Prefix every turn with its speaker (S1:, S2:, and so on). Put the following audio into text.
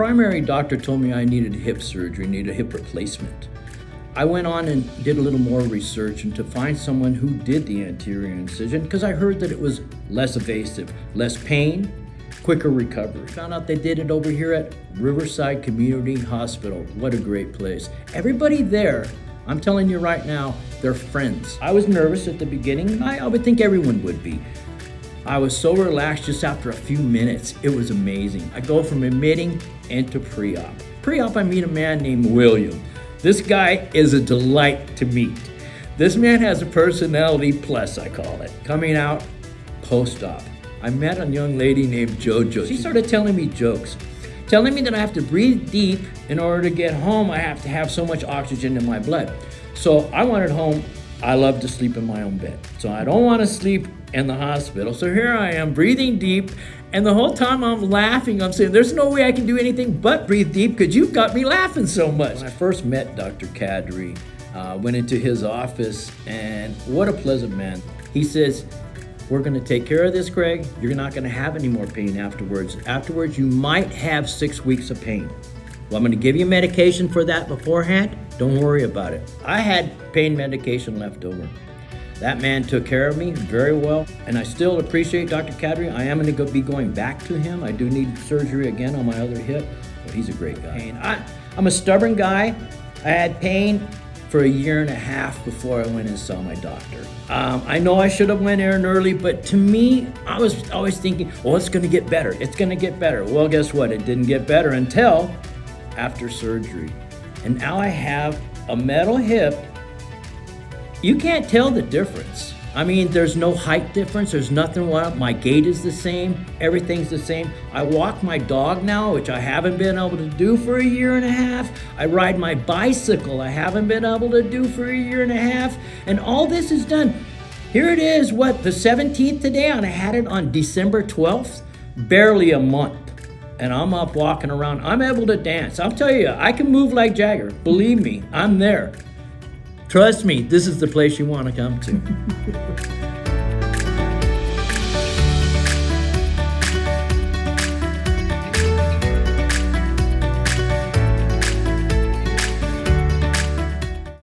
S1: primary doctor told me I needed hip surgery, needed a hip replacement. I went on and did a little more research and to find someone who did the anterior incision because I heard that it was less invasive, less pain, quicker recovery. Found out they did it over here at Riverside Community Hospital. What a great place. Everybody there, I'm telling you right now, they're friends. I was nervous at the beginning, and I would think everyone would be. I was so relaxed just after a few minutes. It was amazing. I go from admitting into pre-op. Pre-op, I meet a man named William. This guy is a delight to meet. This man has a personality plus, I call it. Coming out post-op, I met a young lady named JoJo. She started telling me jokes, telling me that I have to breathe deep in order to get home. I have to have so much oxygen in my blood. So I wanted home. I love to sleep in my own bed. So I don't want to sleep in the hospital. So here I am breathing deep, and the whole time I'm laughing. I'm saying, there's no way I can do anything but breathe deep because you've got me laughing so much. When I first met Dr. Kadri, went into his office, and what a pleasant man. He says, we're going to take care of this, Craig. You're not going to have any more pain afterwards. Afterwards, you might have 6 weeks of pain. Well, I'm going to give you medication for that beforehand. Don't worry about it. I had pain medication left over. That man took care of me very well, and I still appreciate Dr. Kadri. I am going to be going back to him. I do need surgery again on my other hip, but he's a great guy. And I'm a stubborn guy. I had pain for a year and a half before I went and saw my doctor. I know I should have went in early, but to me, I was always thinking, oh, it's going to get better. It's going to get better. Well, guess what? It didn't get better until after surgery. And now I have a metal hip. You can't tell the difference. I mean, there's no height difference. There's nothing wrong. My gait is the same. Everything's the same. I walk my dog now, which I haven't been able to do for a year and a half. I ride my bicycle. I haven't been able to do for a year and a half. And all this is done. Here it is, the 17th today, and I had it on December 12th. Barely a month. And I'm up walking around. I'm able to dance. I'll tell you, I can move like Jagger. Believe me, I'm there. Trust me, this is the place you want to come to.